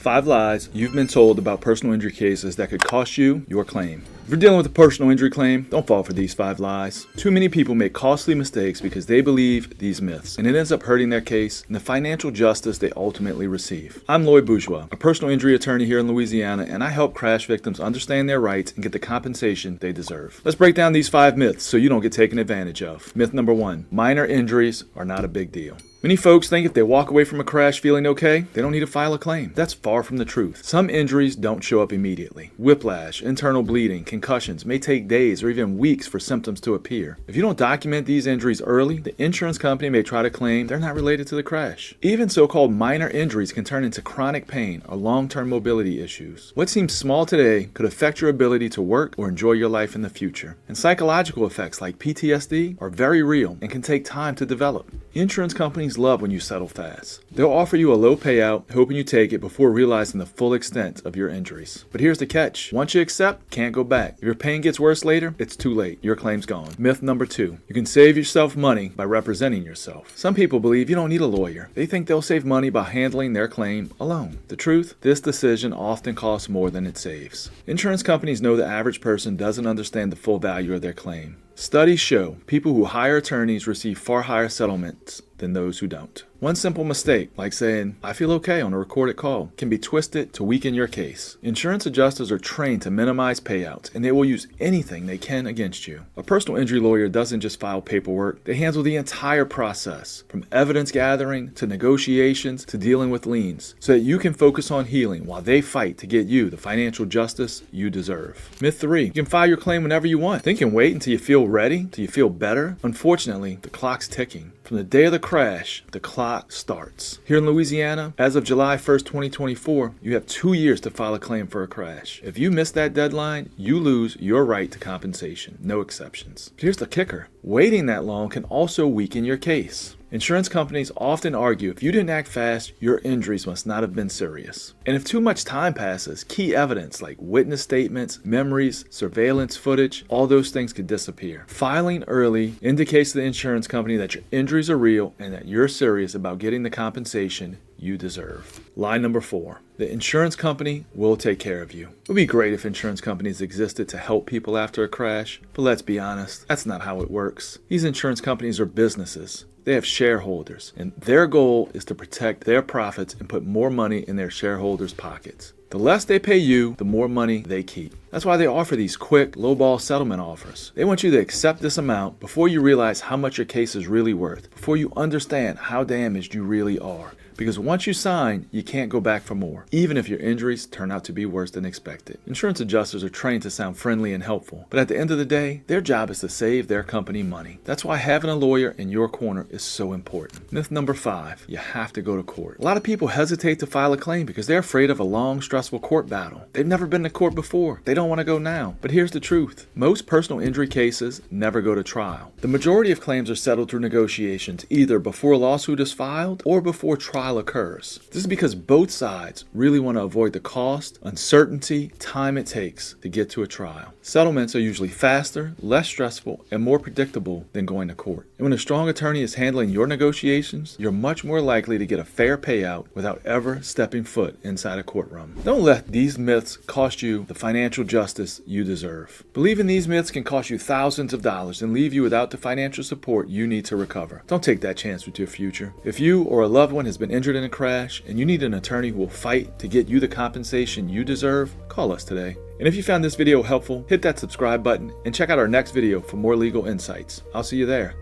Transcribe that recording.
5 lies you've been told about personal injury cases that could cost you your claim. If you're dealing with a personal injury claim, don't fall for these 5 lies. Too many people make costly mistakes because they believe these myths, and it ends up hurting their case and the financial justice they ultimately receive. I'm Lloyd Bourgeois, a personal injury attorney here in Louisiana, and I help crash victims understand their rights and get the compensation they deserve. Let's break down these 5 myths so you don't get taken advantage of. Myth number 1, minor injuries are not a big deal. Many folks think if they walk away from a crash feeling okay, they don't need to file a claim. That's far from the truth. Some injuries don't show up immediately. Whiplash, internal bleeding, concussions may take days or even weeks for symptoms to appear. If you don't document these injuries early, the insurance company may try to claim they're not related to the crash. Even so-called minor injuries can turn into chronic pain or long-term mobility issues. What seems small today could affect your ability to work or enjoy your life in the future. And psychological effects like PTSD are very real and can take time to develop. Insurance companies love when you settle fast. They'll offer you a low payout, hoping you take it before realizing the full extent of your injuries. But here's the catch. Once you accept, can't go back. If your pain gets worse later, it's too late. Your claim's gone. Myth number 2. You can save yourself money by representing yourself. Some people believe you don't need a lawyer. They think they'll save money by handling their claim alone. The truth, this decision often costs more than it saves. Insurance companies know the average person doesn't understand the full value of their claim. Studies show people who hire attorneys receive far higher settlements than those who don't. One simple mistake, like saying, "I feel okay" on a recorded call, can be twisted to weaken your case. Insurance adjusters are trained to minimize payouts, and they will use anything they can against you. A personal injury lawyer doesn't just file paperwork, they handle the entire process, from evidence gathering to negotiations to dealing with liens, so that you can focus on healing while they fight to get you the financial justice you deserve. Myth 3, you can file your claim whenever you want. Think and wait until you feel ready, until you feel better? Unfortunately, the clock's ticking. From the day of the crash, the clock starts. Here in Louisiana, as of July 1st, 2024, you have 2 years to file a claim for a crash. If you miss that deadline, you lose your right to compensation. No exceptions. Here's the kicker. Waiting that long can also weaken your case. Insurance companies often argue if you didn't act fast, your injuries must not have been serious. And if too much time passes, key evidence like witness statements, memories, surveillance footage, all those things could disappear. Filing early indicates to the insurance company that your injuries are real and that you're serious about getting the compensation you deserve. Lie number 4. The insurance company will take care of you. It would be great if insurance companies existed to help people after a crash, but let's be honest, that's not how it works. These insurance companies are businesses. They have shareholders, and their goal is to protect their profits and put more money in their shareholders' pockets. The less they pay you, the more money they keep. That's why they offer these quick, lowball settlement offers. They want you to accept this amount before you realize how much your case is really worth, before you understand how damaged you really are. Because once you sign, you can't go back for more, even if your injuries turn out to be worse than expected. Insurance adjusters are trained to sound friendly and helpful, but at the end of the day, their job is to save their company money. That's why having a lawyer in your corner is so important. Myth number 5, you have to go to court. A lot of people hesitate to file a claim because they're afraid of a long, stressful court battle. They've never been to court before. They don't want to go now. But here's the truth. Most personal injury cases never go to trial. The majority of claims are settled through negotiations, either before a lawsuit is filed or before trial occurs. This is because both sides really want to avoid the cost, uncertainty, time it takes to get to a trial. Settlements are usually faster, less stressful, and more predictable than going to court. And when a strong attorney is handling your negotiations, you're much more likely to get a fair payout without ever stepping foot inside a courtroom. Don't let these myths cost you the financial justice you deserve. Believing these myths can cost you thousands of dollars and leave you without the financial support you need to recover. Don't take that chance with your future. If you or a loved one has been injured in a crash and you need an attorney who will fight to get you the compensation you deserve, call us today. And if you found this video helpful, hit that subscribe button and check out our next video for more legal insights. I'll see you there.